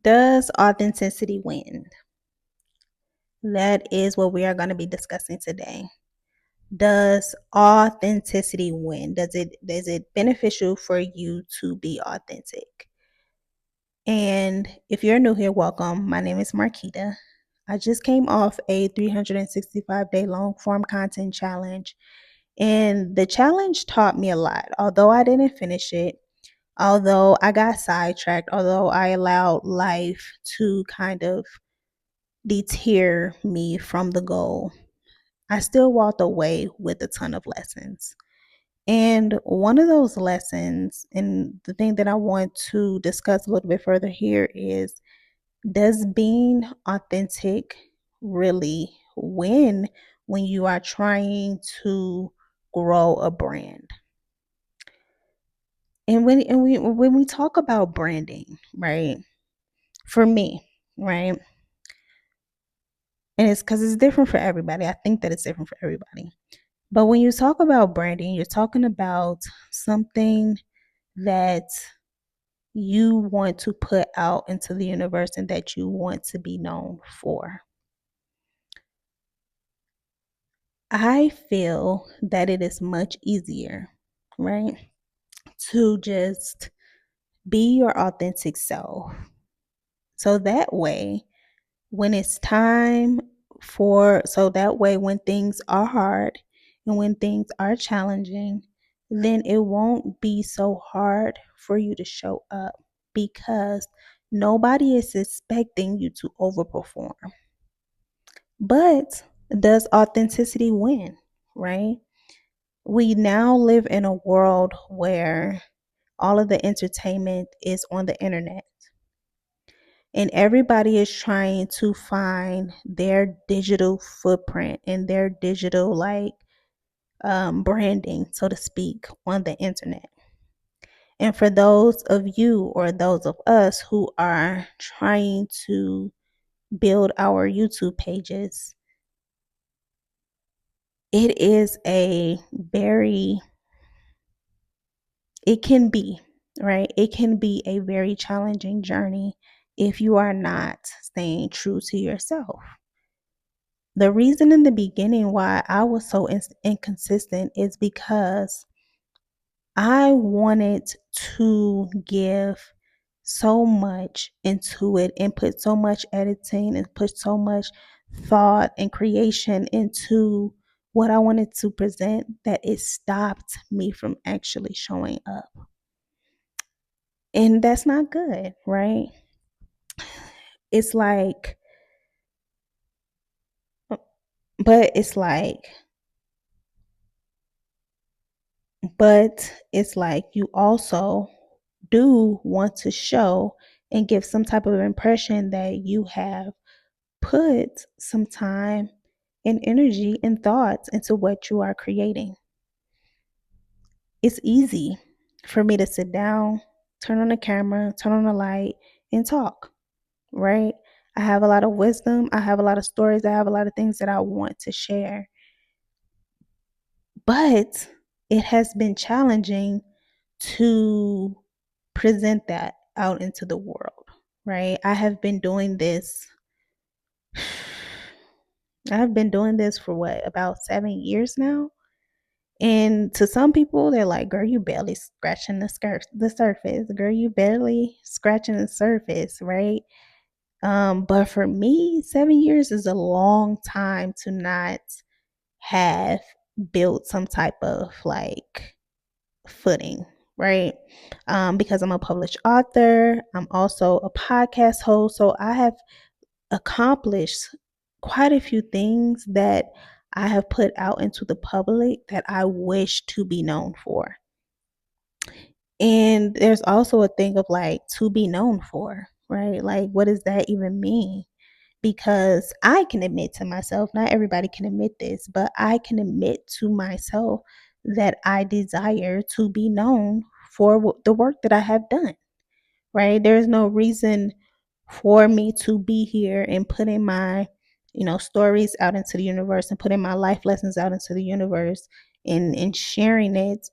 Does authenticity win? That is what we are going to be discussing today. Does authenticity win? Does it beneficial for you to be authentic? And if you're new here, welcome. My name is Marquita. I just came off a 365-day long form content challenge, and the challenge taught me a lot. Although I didn't finish it, although I got sidetracked, although I allowed life to kind of deter me from the goal, I still walked away with a ton of lessons. And one of those lessons, and the thing that I want to discuss a little bit further here is, does being authentic really win when you are trying to grow a brand? And when we talk about branding, right? For me, right? And it's because it's different for everybody. I think that it's different for everybody. But when you talk about branding, you're talking about something that you want to put out into the universe and that you want to be known for. I feel that it is much easier, right, to just be your authentic self. So that way, when it's time so that way, when things are hard and when things are challenging, then it won't be so hard for you to show up because nobody is expecting you to overperform. But does authenticity win, right? We now live in a world where all of the entertainment is on the internet, and everybody is trying to find their digital footprint and their digital branding, so to speak, on the internet. And for those of you or those of us who are trying to build our YouTube pages, it is a very it can be, right? It can be a very challenging journey if you are not staying true to yourself. The reason in the beginning why I was so inconsistent is because I wanted to give so much into it and put so much editing and put so much thought and creation into what I wanted to present that it stopped me from actually showing up. And that's not good, right? It's like, but it's like, but it's like you also do want to show and give some type of impression that you have put some time and energy and thoughts into what you are creating. It's easy for me to sit down, turn on the camera, turn on the light, and talk, right? I have a lot of wisdom. I have a lot of stories. I have a lot of things that I want to share. But it has been challenging to present that out into the world, right? I have been doing this for what, about 7 years now? And to some people, they're like, girl, you barely scratching the surface. Girl, you barely scratching the surface, right? But for me, 7 years is a long time to not have built some type of footing, right? Because I'm a published author, I'm also a podcast host. So I have accomplished quite a few things that I have put out into the public that I wish to be known for. And there's also a thing of to be known for, right? Like, what does that even mean? Because I can admit to myself, not everybody can admit this, but I can admit to myself that I desire to be known for the work that I have done, right? There's no reason for me to be here and putting my, stories out into the universe and putting my life lessons out into the universe and sharing it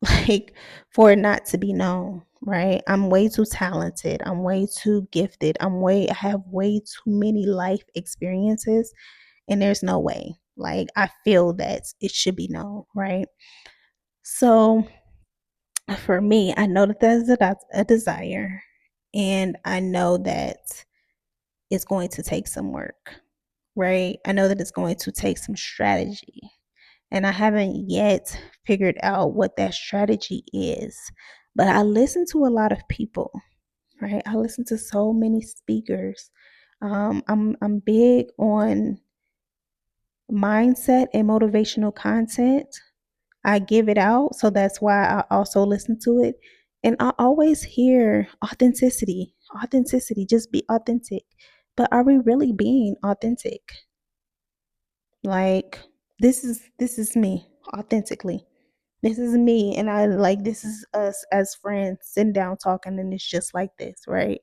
like for it not to be known, right? I'm way too talented. I'm way too gifted. I have way too many life experiences, and there's no way. Like, I feel that it should be known, right? So for me, I know that that's a desire, and I know that it's going to take some work, right? I know that it's going to take some strategy, and I haven't yet figured out what that strategy is. But I listen to a lot of people, right? I listen to so many speakers. I'm big on mindset and motivational content. I give it out, so that's why I also listen to it. And I always hear authenticity, authenticity, just be authentic. But are we really being authentic? Like, this is me authentically. This is me, and I like, this is us as friends sitting down talking, and it's just like this, right?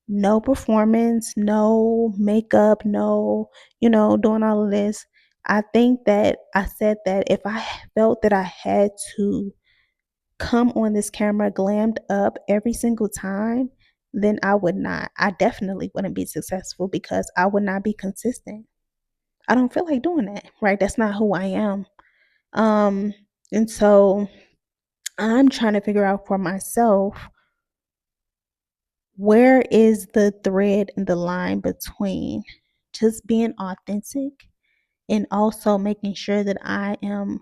No performance, no makeup, no, doing all of this. I think that I said that if I felt that I had to come on this camera glammed up every single time, then I would not. I definitely wouldn't be successful because I would not be consistent. I don't feel like doing that, right? That's not who I am. Um, and so I'm trying to figure out for myself, where is the thread and the line between just being authentic and also making sure that I am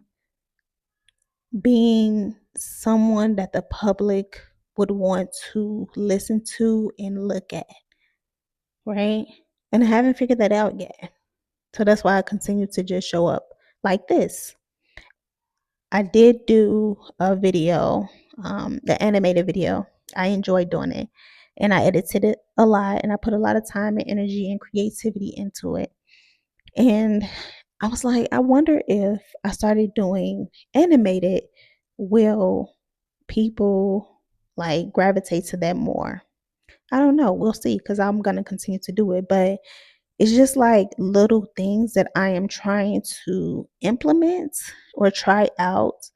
being someone that the public would want to listen to and look at, right? And I haven't figured that out yet. So that's why I continue to just show up like this. I did do a video, the animated video. I enjoyed doing it. And I edited it a lot, and I put a lot of time and energy and creativity into it. And I was like, I wonder if I started doing animated, will people like gravitate to that more? I don't know. We'll see, because I'm going to continue to do it. But it's just like little things that I am trying to implement or try out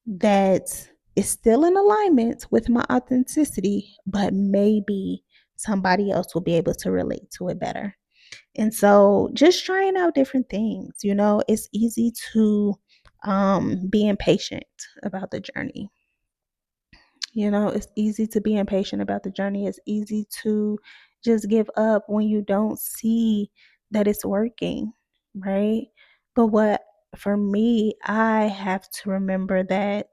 that is still in alignment with my authenticity, but maybe somebody else will be able to relate to it better. And so just trying out different things, it's easy to be impatient about the journey. It's easy to be impatient about the journey. It's easy to just give up when you don't see that it's working, right? But what for me, I have to remember that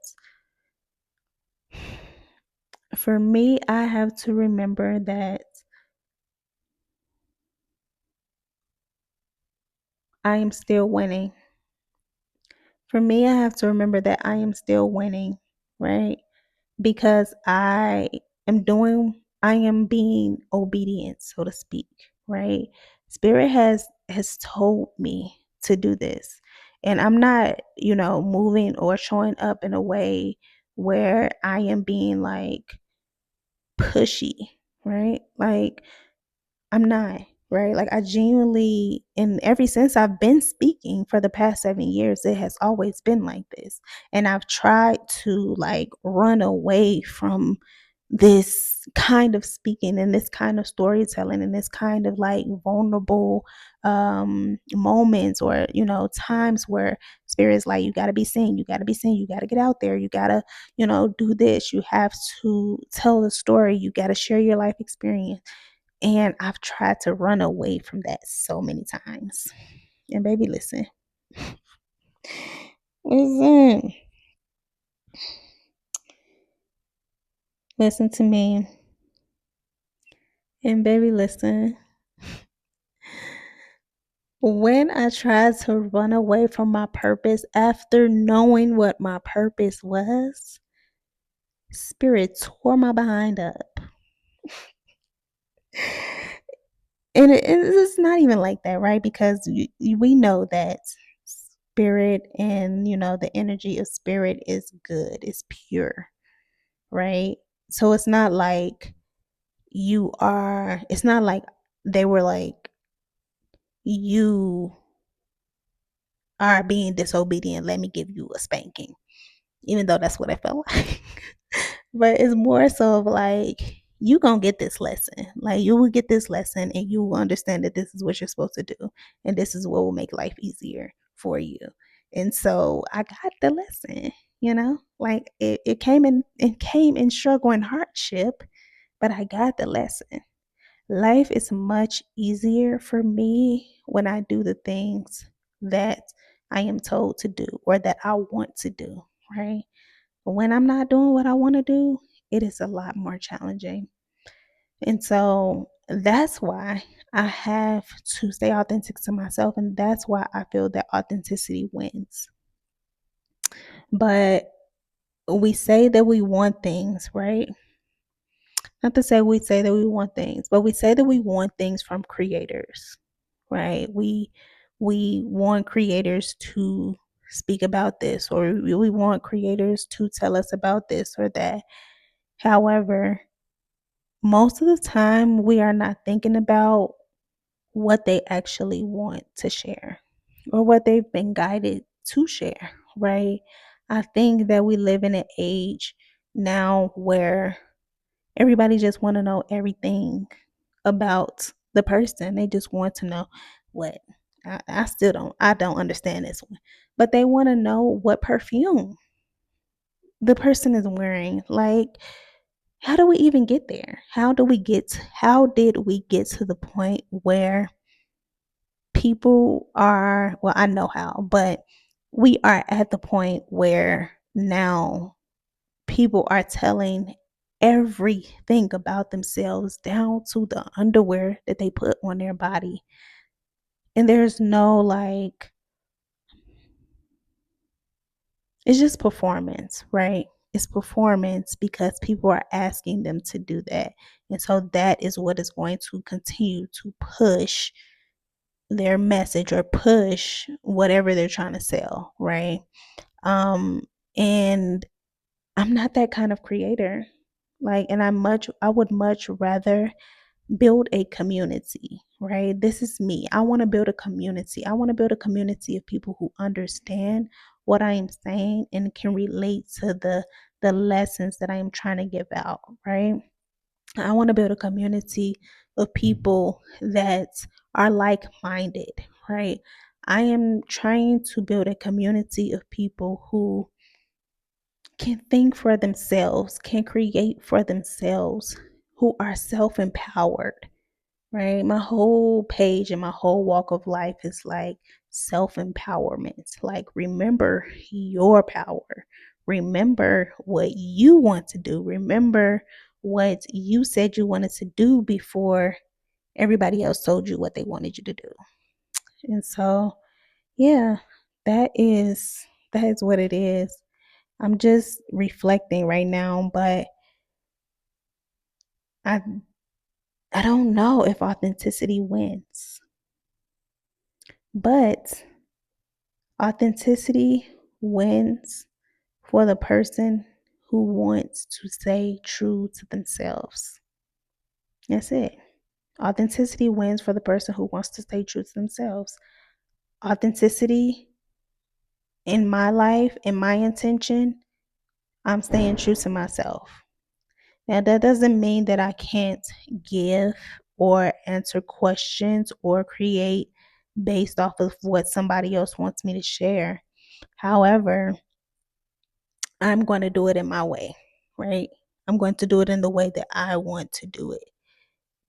for me, I have to remember that I am still winning. For me, I have to remember that I am still winning, right? Because I am being obedient, so to speak, right? Spirit has told me to do this. And I'm not, moving or showing up in a way where I am being like pushy, right? Like, I'm not, right? Like, I genuinely, and ever since I've been speaking for the past 7 years, it has always been like this. And I've tried to like run away from this kind of speaking and this kind of storytelling and this kind of like vulnerable moments, or times where spirit's like, you got to be seen, you got to be seen, you got to get out there, you got to do this, you have to tell the story, you got to share your life experience. And I've tried to run away from that so many times. And baby, listen. Listen. Listen to me. And baby, listen. When I tried to run away from my purpose after knowing what my purpose was, spirit tore my behind up. And it's not even like that, right? Because we know that spirit and, the energy of spirit is good, it's pure, right? So it's not like they were like, you are being disobedient, let me give you a spanking, even though that's what I felt like. But it's more so of like, you gonna get this lesson. Like, you will get this lesson and you will understand that this is what you're supposed to do. And this is what will make life easier for you. And so I got the lesson, like it came in struggle and hardship, but I got the lesson. Life is much easier for me when I do the things that I am told to do or that I want to do, right? But when I'm not doing what I want to do, it is a lot more challenging. And so that's why I have to stay authentic to myself. And that's why I feel that authenticity wins. But we say that we want things, right? Not to say we say that we want things, but we say that we want things from creators, right? We want creators to speak about this, or we want creators to tell us about this or that. However, most of the time we are not thinking about what they actually want to share or what they've been guided to share, right? I think that we live in an age now where everybody just want to know everything about the person. They just want to know what I still don't understand this one. But they want to know what perfume the person is wearing. Like, how do we even get there? How did we get to the point where people are, well, I know how, but we are at the point where now people are telling everything about themselves down to the underwear that they put on their body. And there's no like, it's just performance, right? It's performance because people are asking them to do that. And so that is what is going to continue to push their message or push whatever they're trying to sell, right? Um and I'm not that kind of creator. Like, and I would much rather build a community, right? This is me. I want to build a community. I want to build a community of people who understand what I am saying and can relate to the lessons that I am trying to give out, right? I want to build a community of people that are like-minded, right? I am trying to build a community of people who can think for themselves, can create for themselves, who are self-empowered, right? My whole page and my whole walk of life is like self empowerment. Like, remember your power. Remember what you want to do. Remember what you said you wanted to do before everybody else told you what they wanted you to do. And so, yeah, that is what it is. I'm just reflecting right now, but I I don't know if authenticity wins. But authenticity wins for the person who wants to stay true to themselves. That's it. Authenticity wins for the person who wants to stay true to themselves. Authenticity in my life, in my intention, I'm staying true to myself. Now, that doesn't mean that I can't give or answer questions or create based off of what somebody else wants me to share. However, I'm going to do it in my way, right? I'm going to do it in the way that I want to do it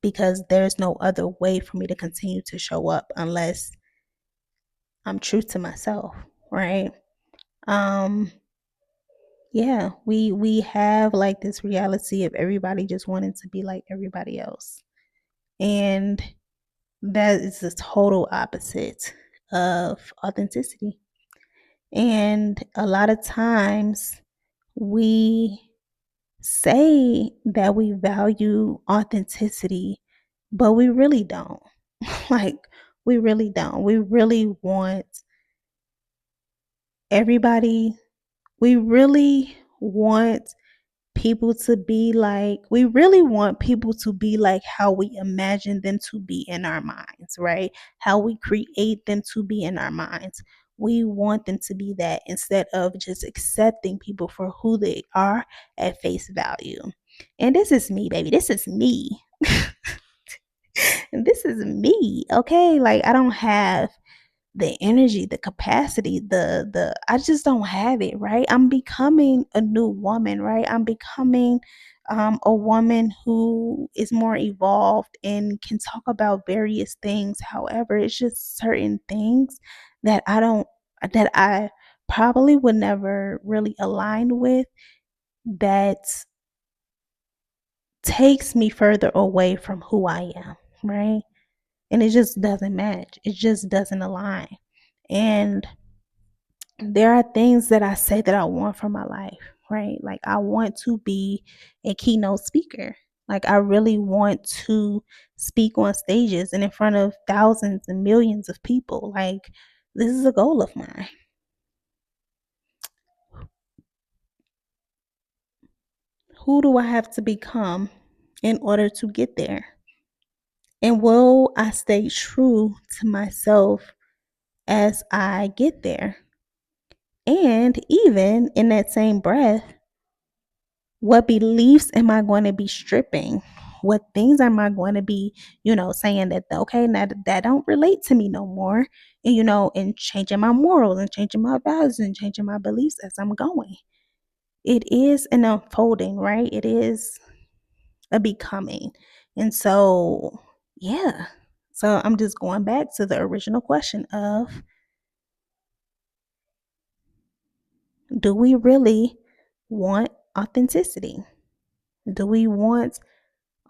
because there's no other way for me to continue to show up unless I'm true to myself, right? Um yeah, we have like this reality of everybody just wanting to be like everybody else. And that is the total opposite of authenticity. And a lot of times we say that we value authenticity, but we really don't. Like, we really don't. We really want everybody, we really want we really want people to be like how we imagine them to be in our minds, right? How we create them to be in our minds. We want them to be that instead of just accepting people for who they are at face value. And this is me, baby. This is me. And this is me. Okay. Like, I don't have the energy, the capacity, the I just don't have it, right? I'm becoming a new woman, right? I'm becoming a woman who is more evolved and can talk about various things. However, it's just certain things that I probably would never really align with, that takes me further away from who I am, right? And it just doesn't match. It just doesn't align. And there are things that I say that I want from my life, right? Like, I want to be a keynote speaker. Like, I really want to speak on stages and in front of thousands and millions of people. Like, this is a goal of mine. Who do I have to become in order to get there? And will I stay true to myself as I get there? And even in that same breath, what beliefs am I going to be stripping? What things am I going to be, saying that, okay, now that don't relate to me no more? And, and changing my morals and changing my values and changing my beliefs as I'm going. It is an unfolding, right? It is a becoming. And so, yeah. So I'm just going back to the original question of, do we really want authenticity? Do we want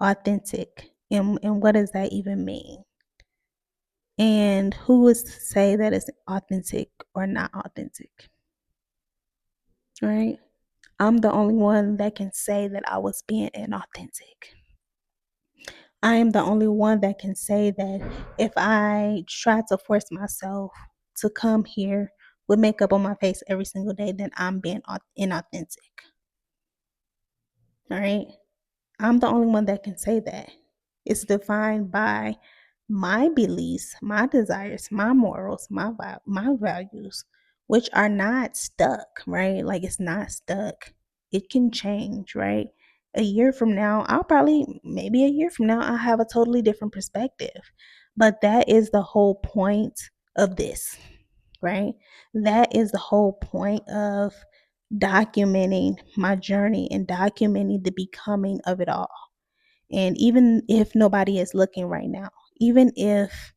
authentic? And what does that even mean? And who is to say that it's authentic or not authentic? Right? I'm the only one that can say that I was being inauthentic. I am the only one that can say that if I try to force myself to come here with makeup on my face every single day, then I'm being inauthentic. All right? I'm the only one that can say that. It's defined by my beliefs, my desires, my morals, my values, which are not stuck, right? Like, it's not stuck. It can change, right? A year from now, maybe a year from now, I'll have a totally different perspective. But that is the whole point of this, right? That is the whole point of documenting my journey and documenting the becoming of it all. And even if nobody is looking right now, even if,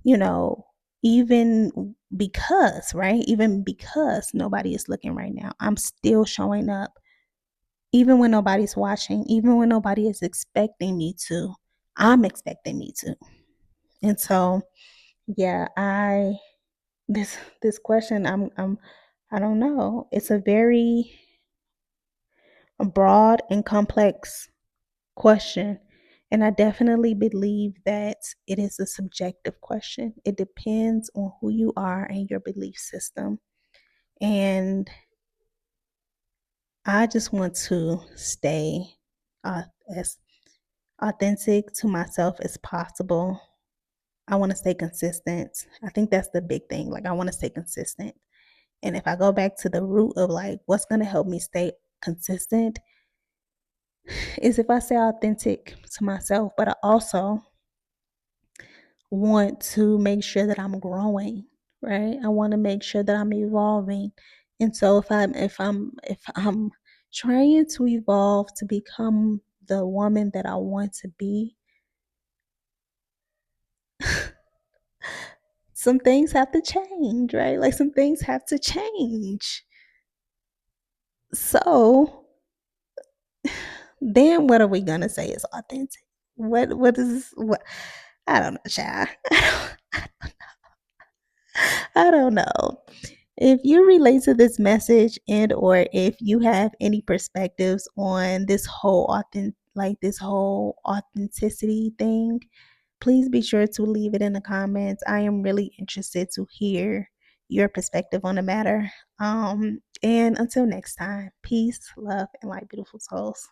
you know, even because, right? Even because nobody is looking right now, I'm still showing up. Even when nobody's watching, even when nobody is expecting me to, I'm expecting me to. And so, yeah, this question, I don't know. It's a very broad and complex question. And I definitely believe that it is a subjective question. It depends on who you are and your belief system. And I just want to stay as authentic to myself as possible. I want to stay consistent. I think that's the big thing. Like, I want to stay consistent. And if I go back to the root of, like, what's going to help me stay consistent, is if I stay authentic to myself, but I also want to make sure that I'm growing, right? I want to make sure that I'm evolving. And so if I'm trying to evolve to become the woman that I want to be, some things have to change, right? Like, some things have to change. So then what are we gonna say is authentic? What is what I don't know, child. I don't know. If you relate to this message, and or if you have any perspectives on this whole authenticity thing, please be sure to leave it in the comments. I am really interested to hear your perspective on the matter. And until next time, peace, love, and light, beautiful souls.